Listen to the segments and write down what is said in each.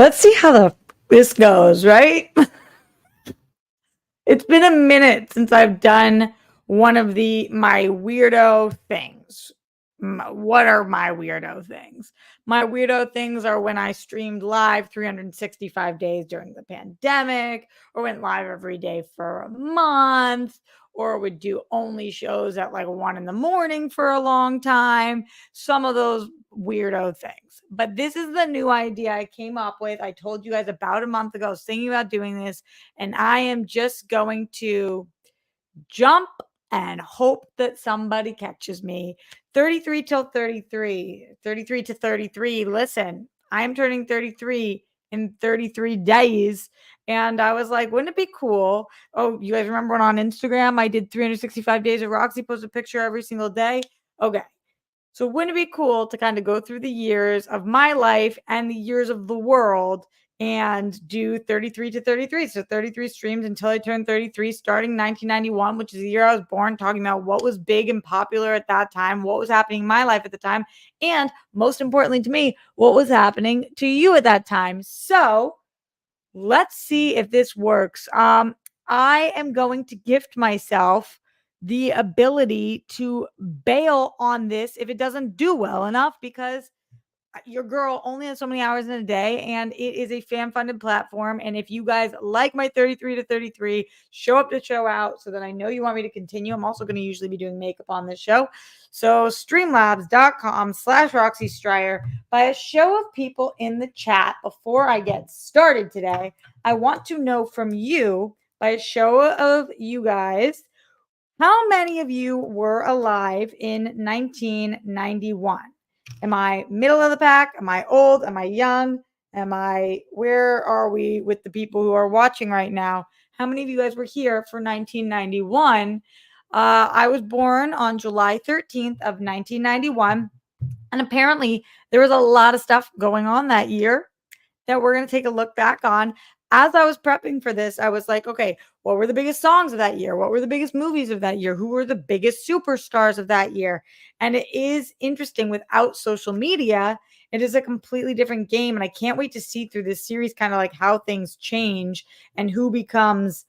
let's see how this goes, right? It's been a minute since I've done one of my weirdo things. What are my weirdo things? My weirdo things are when I streamed live 365 days during the pandemic, or went live every day for a month, or would do only shows at like 1 a.m. for a long time. Some of those weirdo things. But this is the new idea I came up with. I told you guys about a month ago, I was thinking about doing this, and I am just going to jump and hope that somebody catches me. 33 till 33, 33 to 33. Listen, I'm turning 33 in 33 days. And I was like, wouldn't it be cool? Oh, you guys remember when on Instagram I did 365 days of Roxy, post a picture every single day? Okay. So wouldn't it be cool to kind of go through the years of my life and the years of the world and do 33 to 33? So 33 streams until I turned 33, starting 1991, which is the year I was born, talking about what was big and popular at that time, what was happening in my life at the time, and most importantly to me, what was happening to you at that time. So let's see if this works. I am going to gift myself the ability to bail on this if it doesn't do well enough, because your girl only has so many hours in a day, and it is a fan funded platform. And if you guys like my 33 to 33, show up to show out so that I know you want me to continue. I'm also going to usually be doing makeup on this show. So streamlabs.com/Roxy Stryer. By a show of people in the chat before I get started today, I want to know from you, by a show of you guys, how many of you were alive in 1991? Am I middle of the pack? Am I old? Am I young? Where are we with the people who are watching right now? How many of you guys were here for 1991? I was born on July 13th of 1991. And apparently there was a lot of stuff going on that year that we're going to take a look back on. As I was prepping for this, I was like, okay, what were the biggest songs of that year? What were the biggest movies of that year? Who were the biggest superstars of that year? And it is interesting, without social media, it is a completely different game. And I can't wait to see through this series kind of like how things change and who becomes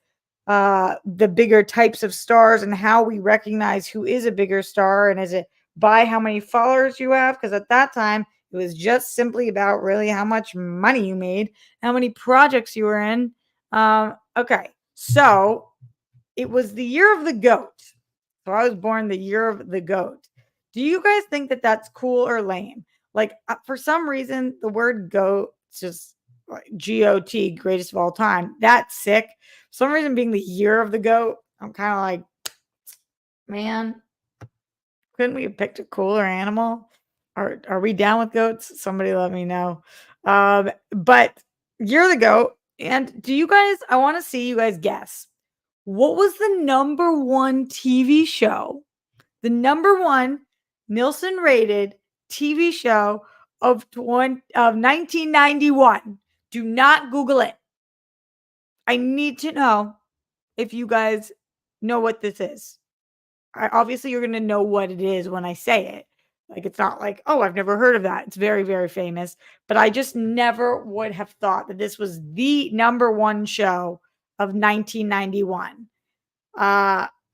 the bigger types of stars, and how we recognize who is a bigger star. And is it by how many followers you have? Because at that time, it was just simply about really how much money you made, how many projects you were in. Okay, so it was the year of the goat. So I was born the year of the goat. Do you guys think that that's cool or lame? Like, for some reason, the word goat is just like GOT, greatest of all time. That's sick. For some reason, being the year of the goat, I'm kind of like, man, couldn't we have picked a cooler animal? Are we down with goats? Somebody let me know. But you're the goat. And do you guys, I want to see you guys guess. What was the number one TV show? The number one Nielsen rated TV show of 1991. Do not Google it. I need to know if you guys know what this is. Obviously, you're going to know what it is when I say it. Like, it's not like, oh, I've never heard of that. It's very, very famous. But I just never would have thought that this was the number one show of 1991.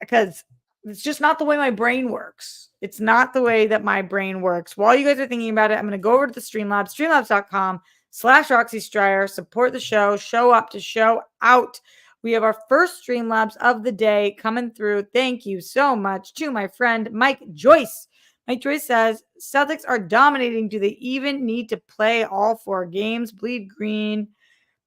Because it's just not the way my brain works. It's not the way that my brain works. While you guys are thinking about it, I'm going to go over to the Streamlabs, streamlabs.com/Roxy Stryer. Support the show. Show up to show out. We have our first Streamlabs of the day coming through. Thank you so much to my friend Mike Joyce. Mike Joyce says, Celtics are dominating. Do they even need to play all 4 games? Bleed green,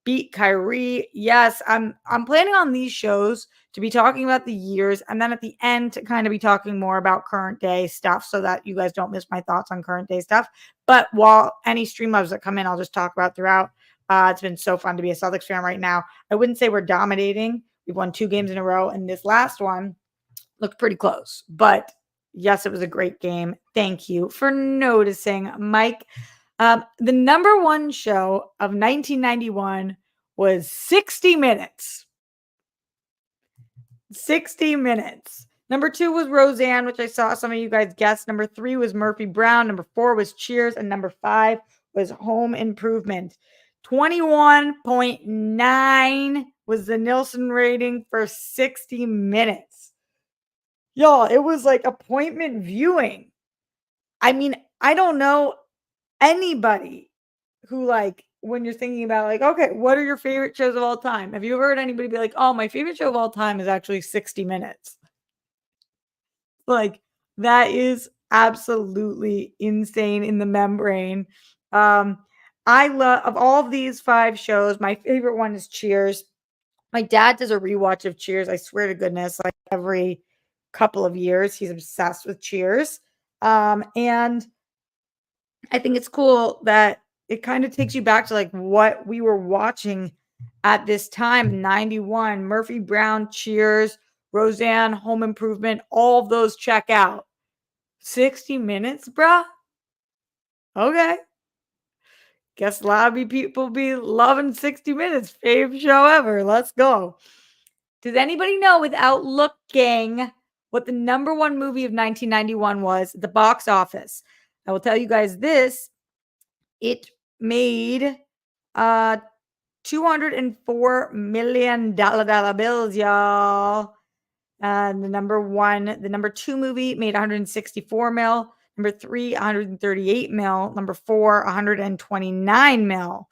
beat Kyrie. Yes, I'm planning on these shows to be talking about the years, and then at the end to kind of be talking more about current day stuff, so that you guys don't miss my thoughts on current day stuff. But while any Streamlabs that come in, I'll just talk about throughout. It's been so fun to be a Celtics fan right now. I wouldn't say we're dominating. We've won 2 games in a row, and this last one looked pretty close. But yes, it was a great game. Thank you for noticing, Mike. The number one show of 1991 was 60 Minutes. 60 Minutes. Number 2 was Roseanne, which I saw some of you guys guessed. Number 3 was Murphy Brown. Number 4 was Cheers. And number 5 was Home Improvement. 21.9 was the Nielsen rating for 60 minutes. Y'all, it was like appointment viewing. I mean, I don't know anybody who, like, when you're thinking about, like, okay, what are your favorite shows of all time? Have you ever heard anybody be like, oh, my favorite show of all time is actually 60 minutes? Like, that is absolutely insane in the membrane. I love, of all of these 5 shows, my favorite one is Cheers. My dad does a rewatch of Cheers, I swear to goodness, like every couple of years. He's obsessed with Cheers. And I think it's cool that it kind of takes you back to like what we were watching at this time, 91, Murphy Brown, Cheers, Roseanne, Home Improvement, all of those check out. 60 minutes, bruh? Okay. Guess a lot of people be loving 60 Minutes. Fave show ever. Let's go. Does anybody know without looking what the number one movie of 1991 was at the box office? I will tell you guys this. It made $204 million dollar bills, y'all. The number 2 movie made 164 mil. Number 3, 138 mil. Number 4, 129 mil.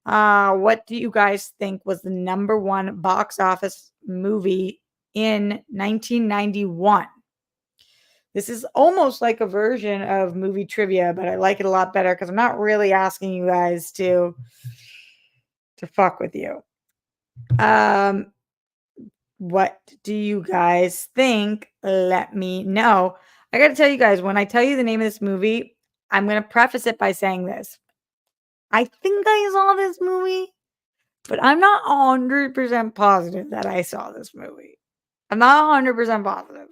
What do you guys think was the number 1 box office movie in 1991? This is almost like a version of movie trivia, but I like it a lot better because I'm not really asking you guys to fuck with you. What do you guys think? Let me know. I got to tell you guys, when I tell you the name of this movie, I'm going to preface it by saying this. I think I saw this movie, but I'm not 100% positive that I saw this movie. I'm not 100% positive.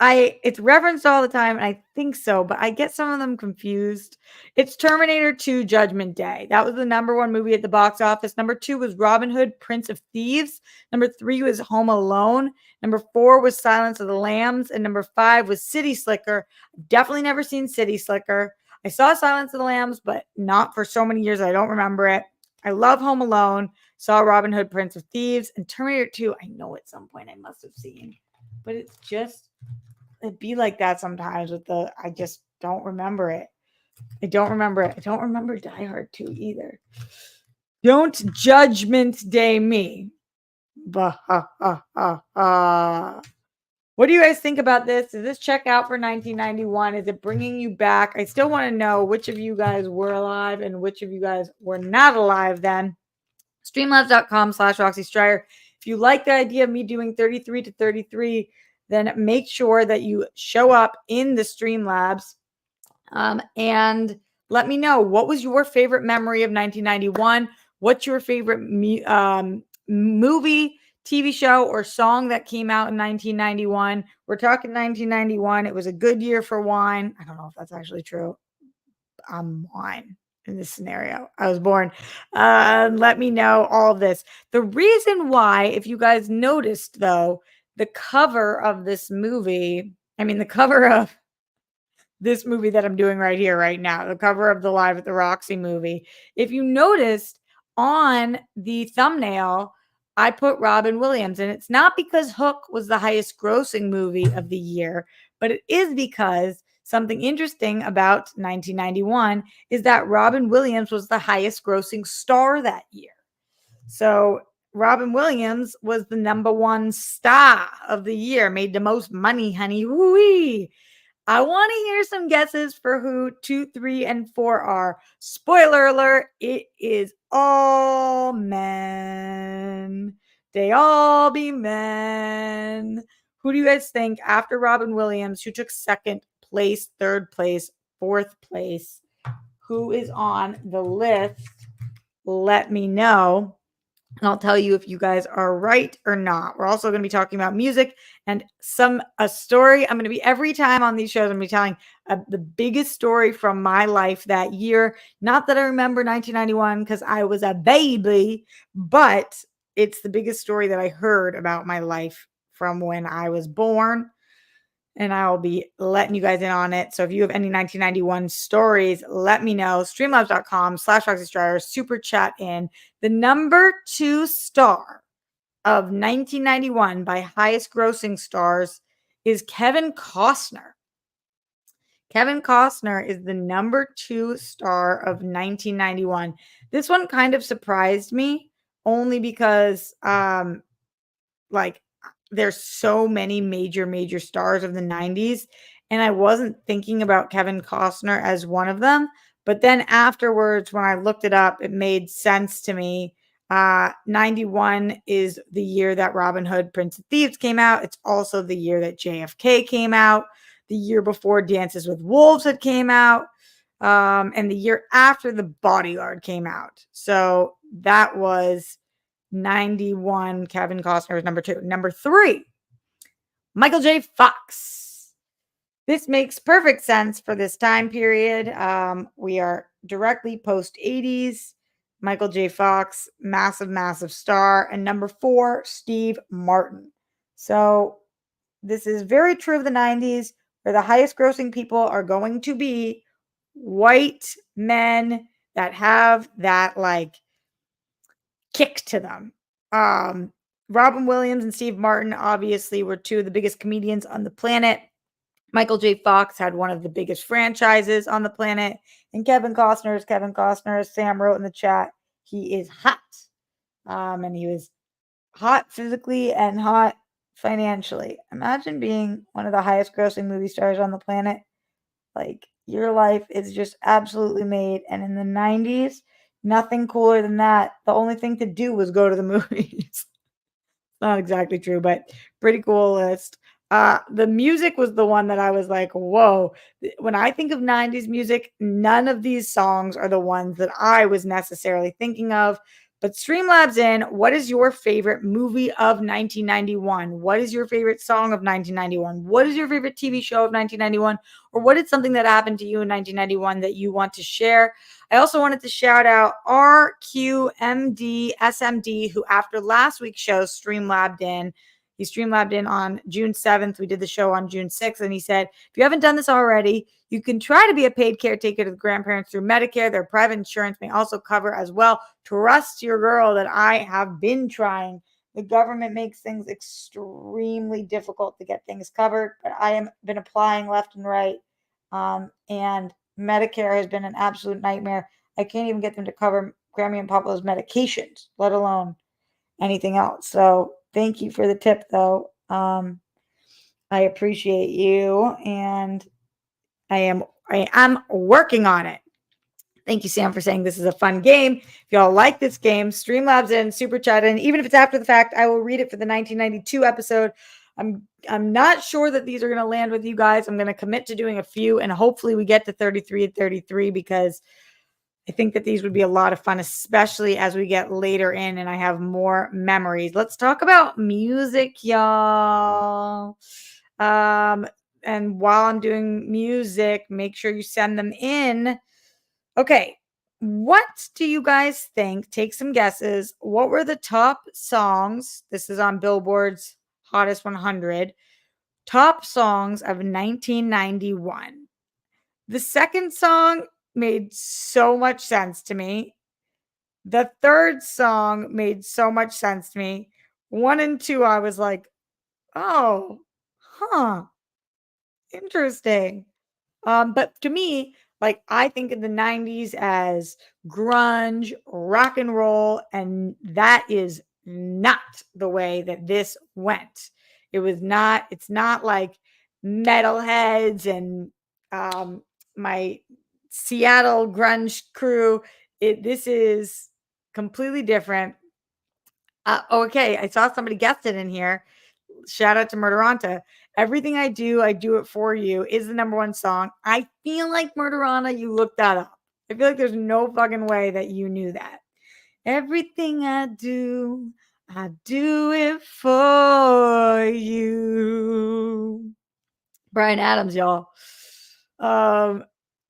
It's referenced all the time, and I think so, but I get some of them confused. It's Terminator 2 Judgment Day. That was the number 1 movie at the box office. Number 2 was Robin Hood, Prince of Thieves. Number 3 was Home Alone. Number 4 was Silence of the Lambs. And number 5 was City Slicker. Definitely never seen City Slicker. I saw Silence of the Lambs, but not for so many years I don't remember it. I love Home Alone. Saw Robin Hood, Prince of Thieves. And Terminator 2, I know at some point I must have seen. But it's just... it'd be like that sometimes with I just don't remember it. I don't remember it. I don't remember Die Hard 2 either. Don't Judgment Day me. What do you guys think about this? Does this check out for 1991? Is it bringing you back? I still want to know which of you guys were alive and which of you guys were not alive then. Streamlabs.com/Roxy Stryer. If you like the idea of me doing 33 to 33, then make sure that you show up in the Streamlabs and let me know, what was your favorite memory of 1991? What's your favorite movie, TV show, or song that came out in 1991? We're talking 1991. It was a good year for wine. I don't know if that's actually true. I'm wine in this scenario. I was born. Let me know all of this. The reason why, if you guys noticed, though, the cover of this movie, the cover of this movie that I'm doing right here, right now, the cover of the Live at the Roxy movie, if you noticed on the thumbnail, I put Robin Williams, and it's not because Hook was the highest grossing movie of the year, but it is because something interesting about 1991 is that Robin Williams was the highest grossing star that year. So Robin Williams was the number 1 star of the year, made the most money, honey. Woo-wee. I want to hear some guesses for who 2, 3, and 4 are. Spoiler alert, it is all men. They all be men. Who do you guys think, after Robin Williams, who took 2nd place, 3rd place, 4th place? Who is on the list? Let me know. And I'll tell you if you guys are right or not. We're also going to be talking about music and a story. I'm going to be, every time on these shows, I'm going to be telling the biggest story from my life that year. Not that I remember 1991 because I was a baby, but it's the biggest story that I heard about my life from when I was born. and I'll be letting you guys in on it. So if you have any 1991 stories, let me know. Streamlabs.com/Roxy super chat in. The number 2 star of 1991 by highest grossing stars is Kevin Costner. Kevin Costner is the number 2 star of 1991. This one kind of surprised me only because like there's so many major stars of the 90s and I wasn't thinking about Kevin Costner as one of them, but then afterwards when I looked it up, it made sense to me. 91 is the year that Robin Hood Prince of Thieves came out. It's also the year that JFK came out. The year before Dances with Wolves had came out. And the year after The Bodyguard came out. So that was 91. Kevin Costner is number 2. Number 3, Michael J. Fox. This makes perfect sense for this time period. We are directly post 80s. Michael J. Fox, massive star. And number 4, Steve Martin. So this is very true of the 90s, where the highest grossing people are going to be white men that have that like kick to them. Robin Williams and Steve Martin obviously were 2 of the biggest comedians on the planet. Michael J. Fox had one of the biggest franchises on the planet. And Kevin Costner is Kevin Costner, as Sam wrote in the chat. He is hot. And he was hot physically and hot financially. Imagine being one of the highest grossing movie stars on the planet. Like, your life is just absolutely made. And in the 90s, nothing cooler than that. The only thing to do was go to the movies. Not exactly true, but pretty cool list. The music was the one that I was like, whoa. When I think of 90s music, none of these songs are the ones that I was necessarily thinking of. But Streamlabs in, what is your favorite movie of 1991? What is your favorite song of 1991? What is your favorite TV show of 1991? Or what is something that happened to you in 1991 that you want to share? I also wanted to shout out RQMDSMD, who after last week's show Streamlabbed in. He Streamlabbed in on June 7th. We did the show on June 6th. And he said, if you haven't done this already, you can try to be a paid caretaker to the grandparents through Medicare. Their private insurance may also cover as well. Trust your girl that I have been trying. The government makes things extremely difficult to get things covered, but I have been applying left and right. And Medicare has been an absolute nightmare. I can't even get them to cover Grammy and Papa's medications, let alone anything else. So thank you for the tip, though. I appreciate you, and I am working on it. Thank you, Sam, for saying this is a fun game. If y'all like this game, Streamlabs in, super chat in. Even if it's after the fact, I will read it for the 1992 episode. I'm not sure that these are going to land with you guys. I'm going to commit to doing a few, and hopefully we get to 33 and 33 because I think that these would be a lot of fun, especially as we get later in and I have more memories. Let's talk about music, y'all. And while I'm doing music, make sure you send them in. Okay, what do you guys think? Take some guesses. What were the top songs? This is on Billboard's Hottest 100. Top songs of 1991. The second song made so much sense to me. The third song made so much sense to me. 1 and 2, I was like, oh, interesting. But to me, like I think of the 90s as grunge, rock and roll, and that is not the way that this went. It's not like metalheads and my Seattle grunge crew. This is completely different. Okay, I saw somebody guessed it in here. Shout out to Murderanta. Everything I do it for you is the number 1 song. I feel like Murderanta, you looked that up. I feel like there's no fucking way that you knew that. Everything I do it for you. Bryan Adams, y'all.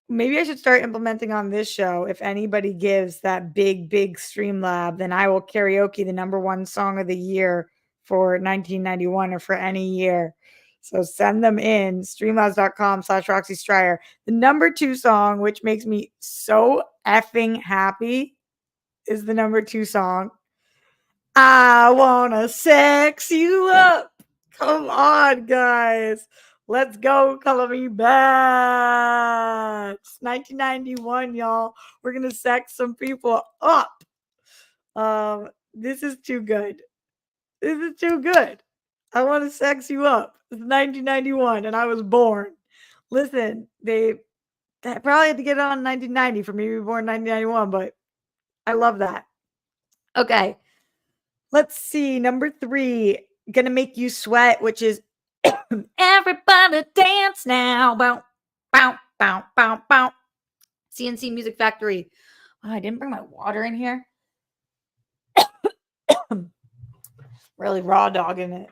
Maybe I should start implementing on this show. If anybody gives that big Streamlab, then I will karaoke the number 1 song of the year for 1991 or for any year. So send them in, streamlabs.com/Roxy Stryer. The number 2 song, which makes me so effing happy, is the number 2 song. I wanna sex you up. Come on, guys. Let's go, color me back. It's 1991, y'all. We're gonna sex some people up. This is too good. This is too good. I want to sex you up. It's 1991, and I was born. Listen, they probably had to get it on 1990 for me to be born in 1991, but I love that. Okay, let's see. Number 3, Gonna Make You Sweat, which is Everybody Dance Now. Bow, bow, bow, bow, bow. CNC Music Factory. Oh, I didn't bring my water in here. Really raw dogging it.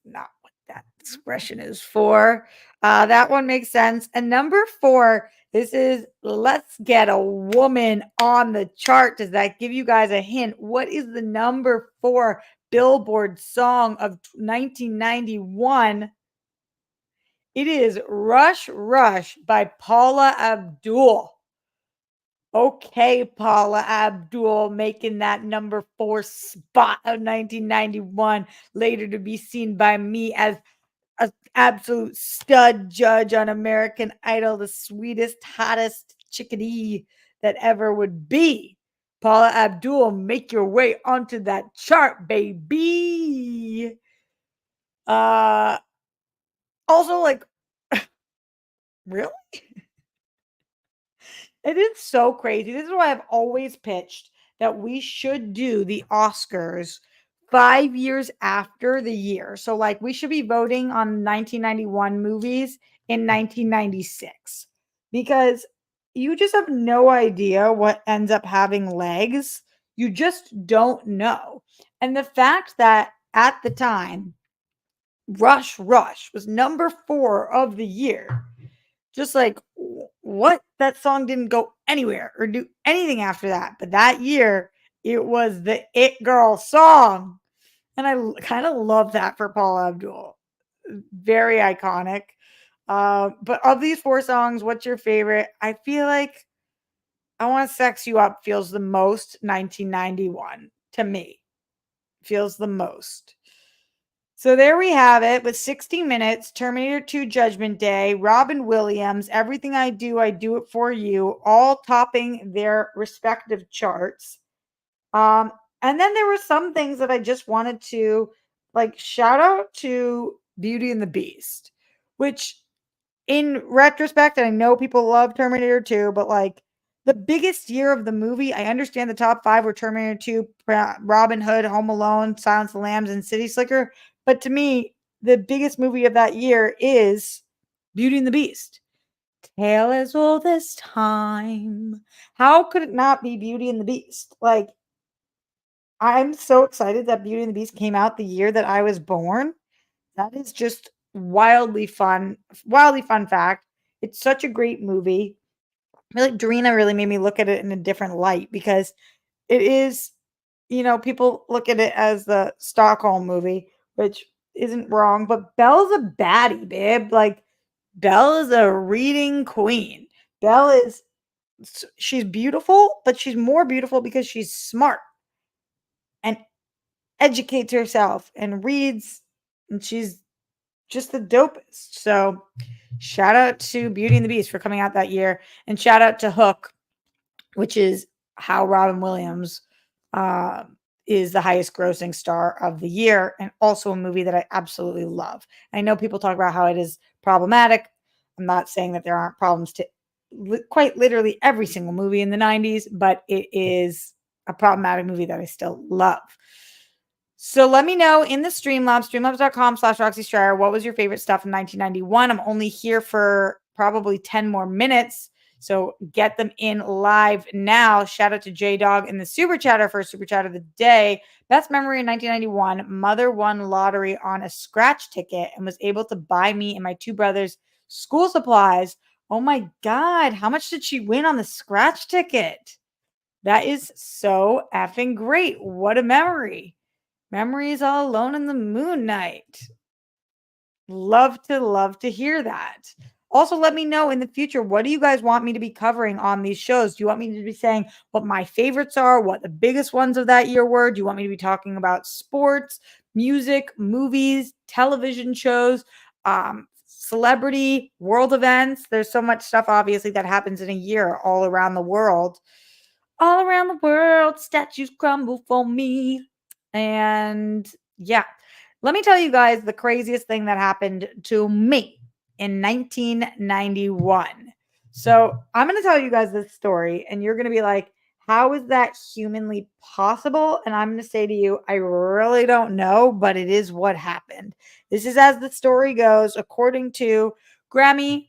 Not what that expression is for. That one makes sense. And number 4, this is Let's Get a Woman on the Chart. Does that give you guys a hint? What is the number 4 Billboard song of 1991? It is Rush Rush by Paula Abdul. Okay, Paula Abdul making that number 4 spot of 1991, later to be seen by me as an absolute stud judge on American Idol, the sweetest, hottest chickadee that ever would be. Paula Abdul, make your way onto that chart, baby. Also, like, really? It is so crazy. This is why I've always pitched that we should do the Oscars 5 years after the year. So, like, we should be voting on 1991 movies in 1996 because you just have no idea what ends up having legs. You just don't know. And the fact that at the time, Rush Rush was number 4 of the year, just like what, that song didn't go anywhere or do anything after that, but that year it was the it girl song, and I kind of love that for Paula Abdul. Very iconic. But of these 4 songs, what's your favorite? I feel like I Want to Sex You Up feels the most 1991 to me. Feels the most. So there we have it with 60 Minutes, Terminator 2 Judgment Day, Robin Williams, Everything I Do It For You, all topping their respective charts. And then there were some things that I just wanted to like shout out to Beauty and the Beast, which in retrospect, and I know people love Terminator 2, but like the biggest year of the movie, I understand the top 5 were Terminator 2, Robin Hood, Home Alone, Silence of the Lambs, and City Slicker. But to me, the biggest movie of that year is Beauty and the Beast. Tale as old as time. How could it not be Beauty and the Beast? Like, I'm so excited that Beauty and the Beast came out the year that I was born. That is just wildly fun fact. It's such a great movie. I feel like Darina really made me look at it in a different light because it is, people look at it as the Stockholm movie, which isn't wrong, but Belle's a baddie, babe. Like, Belle is a reading queen. Belle is, she's beautiful, but she's more beautiful because she's smart and educates herself and reads, and she's just the dopest. So shout out to Beauty and the Beast for coming out that year, and shout out to Hook, which is how Robin Williams is the highest grossing star of the year, and also a movie that I absolutely love. I know people talk about how it is problematic. I'm not saying that there aren't problems to quite literally every single movie in the 90s, but it is a problematic movie that I still love. So let me know in the streamlabs.com/Roxy Stryer, what was your favorite stuff in 1991? I'm only here for probably 10 more minutes. So get them in live now. Shout out to J-Dog in the Super Chatter for Super Chat of the Day. Best memory in 1991, mother won lottery on a scratch ticket and was able to buy me and my 2 brothers school supplies. Oh my God, how much did she win on the scratch ticket? That is so effing great. What a memory. Memories all alone in the moon night. Love to hear that. Also, let me know in the future, what do you guys want me to be covering on these shows? Do you want me to be saying what my favorites are, what the biggest ones of that year were? Do you want me to be talking about sports, music, movies, television shows, celebrity, world events? There's so much stuff, obviously, that happens in a year all around the world. All around the world, statues crumble for me. And yeah, let me tell you guys the craziest thing that happened to me in 1991. So I'm going to tell you guys this story, and you're going to be like, how is that humanly possible? And I'm going to say to you, I really don't know, but it is what happened. This is as the story goes, according to Grammy,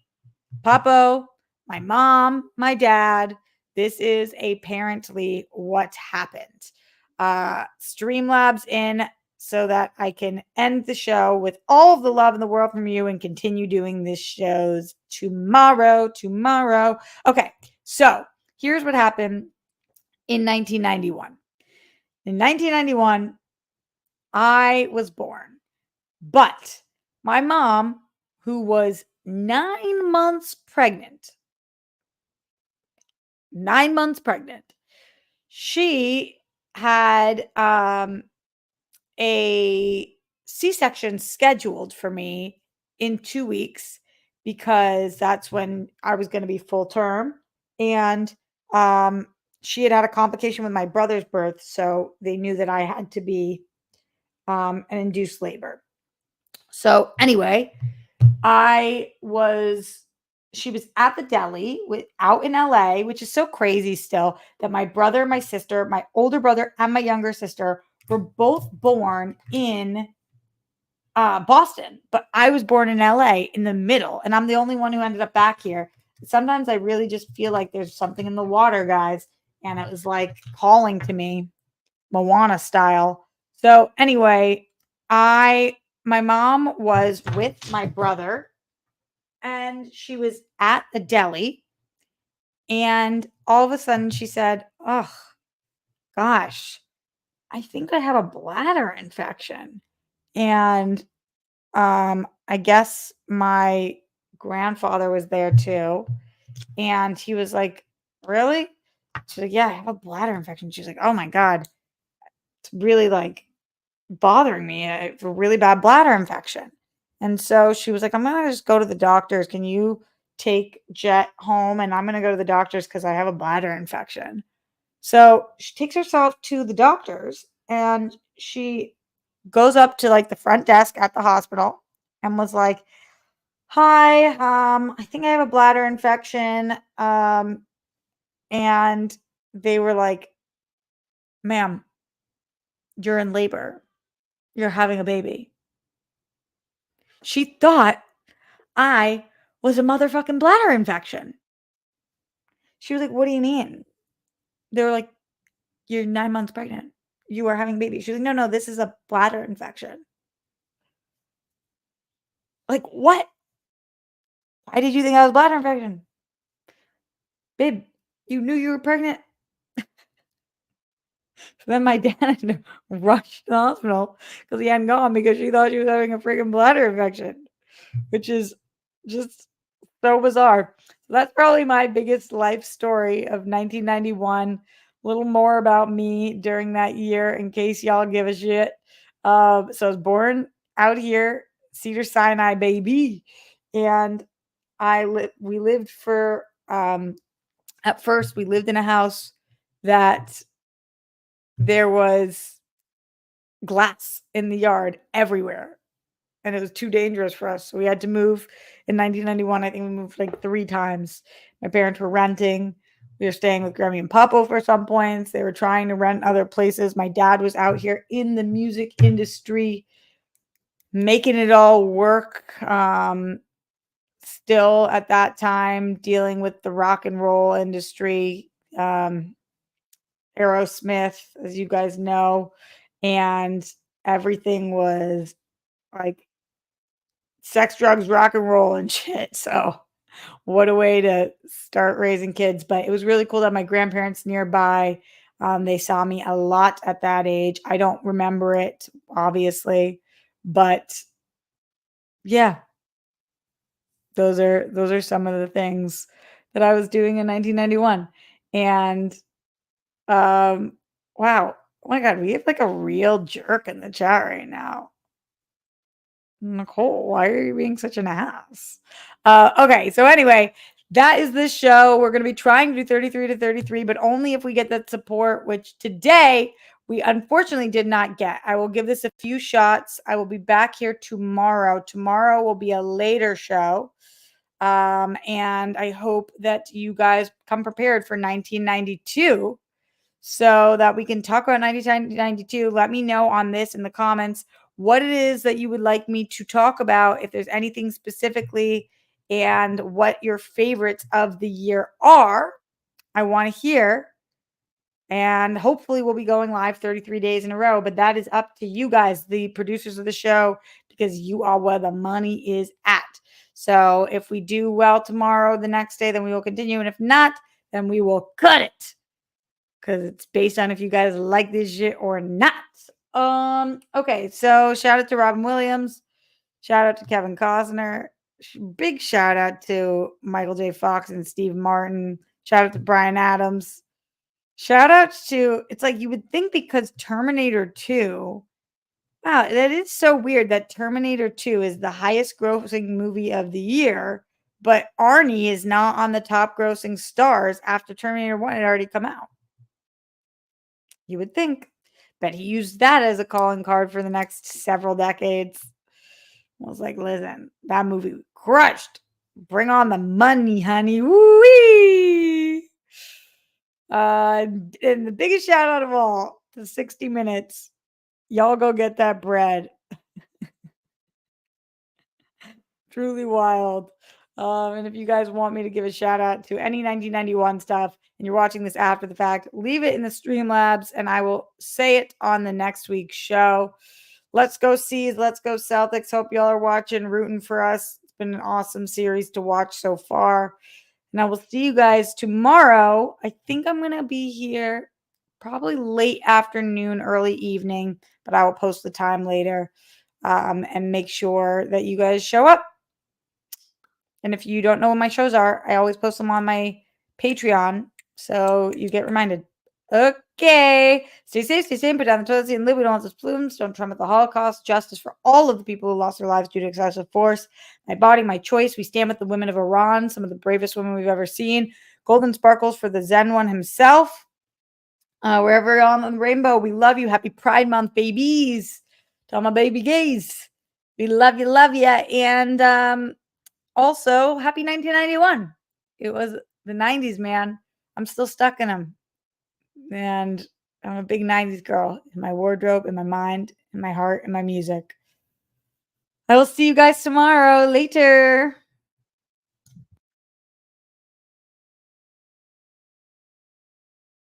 Papo, my mom, my dad. This is apparently what happened. Streamlabs in so that I can end the show with all of the love in the world from you and continue doing this shows tomorrow. Okay, so here's what happened in 1991. In 1991, I was born, but my mom, who was 9 months pregnant, 9 months pregnant, she had a C-section scheduled for me in 2 weeks because that's when I was going to be full term. And she had had a complication with my brother's birth. So they knew that I had to be an induced labor. So anyway, she was at the deli out in LA, which is so crazy still that my brother, my sister, my older brother, and my younger sister were both born in Boston, but I was born in LA in the middle, and I'm the only one who ended up back here. Sometimes I really just feel like there's something in the water, guys, and it was like calling to me, Moana style. So anyway, my mom was with my brother and she was at the deli, and all of a sudden she said, "Oh gosh, I think I have a bladder infection." And I guess my grandfather was there too, and he was like, "Really?" She's like, "Yeah, I have a bladder infection." She's like, "Oh my god, it's really like bothering me. I have a really bad bladder infection." And so she was like, "I'm gonna just go to the doctors. Can you take Jet home? And I'm gonna go to the doctors because I have a bladder infection." So she takes herself to the doctors and she goes up to like the front desk at the hospital and was like, "Hi, I think I have a bladder infection." And they were like, "Ma'am, you're in labor. You're having a baby." She thought I was a motherfucking bladder infection. She was like, "What do you mean?" They were like, "You're 9 months pregnant. You are having a baby." She was like, "No, no, this is a bladder infection." Like, what? Why did you think I was bladder infection? Babe, you knew you were pregnant. So then my dad had to rush to the hospital because he hadn't gone because she thought she was having a freaking bladder infection, which is just so bizarre. So that's probably my biggest life story of 1991. A little more about me during that year in case y'all give a shit. So I was born out here, Cedar Sinai, baby. And we lived for at first we lived in a house that there was glass in the yard everywhere, and it was too dangerous for us. So we had to move in 1991. I think we moved like 3 times. My parents were renting. We were staying with Grammy and Papo for some points. They were trying to rent other places. My dad was out here in the music industry, making it all work. Still at that time, dealing with the rock and roll industry. Aerosmith, as you guys know, and everything was like sex, drugs, rock and roll, and shit. So, what a way to start raising kids. But it was really cool that my grandparents nearby. They saw me a lot at that age. I don't remember it, obviously, but Yeah, those are some of the things that I was doing in 1991. And um wow, oh my god, we have like a real jerk in the chat right now. Nicole, why are you being such an ass? Okay, so anyway, that is this show. We're going to be trying to do 33 to 33, but only if we get that support, which today we unfortunately did not get. I will give this a few shots. I will be back here tomorrow. Tomorrow will be a later show. And I hope that you guys come prepared for 1992 so that we can talk about 1992. Let me know on this in the comments what it is that you would like me to talk about, if there's anything specifically, and what your favorites of the year are. I want to hear. And hopefully, we'll be going live 33 days in a row, but that is up to you guys, the producers of the show, because you are where the money is at. So if we do well tomorrow, the next day, then we will continue. And if not, then we will cut it, because it's based on if you guys like this shit or not. Okay, so shout out to Robin Williams, shout out to Kevin Costner, big shout out to Michael J. Fox and Steve Martin, shout out to Brian Adams, shout out to, it's like you would think because Terminator 2, wow, that is so weird that Terminator 2 is the highest grossing movie of the year, but Arnie is not on the top grossing stars after Terminator 1 had already come out. You would think. But he used that as a calling card for the next several decades. I was like, listen, that movie crushed. Bring on the money, honey. Woo-wee! And the biggest shout out of all to 60 Minutes. Y'all go get that bread. Truly wild. And if you guys want me to give a shout out to any 1991 stuff and you're watching this after the fact, leave it in the Streamlabs and I will say it on the next week's show. Let's go Seas. Let's go Celtics. Hope y'all are watching, rooting for us. It's been an awesome series to watch so far. And I will see you guys tomorrow. I think I'm going to be here probably late afternoon, early evening, but I will post the time later and make sure that you guys show up. And if you don't know what my shows are, I always post them on my Patreon, so you get reminded. Okay. Stay safe, stay sane, put down the toilet seat and live. We don't want those plumes. Don't trump at the Holocaust. Justice for all of the people who lost their lives due to excessive force. My body, my choice. We stand with the women of Iran, some of the bravest women we've ever seen. Golden sparkles for the Zen one himself. Wherever you're on the rainbow, we love you. Happy Pride Month, babies. To all my baby gays. We love you, love you. And also, happy 1991. It was the 90s, man. I'm still stuck in them. And I'm a big 90s girl in my wardrobe, in my mind, in my heart, in my music. I will see you guys tomorrow. Later.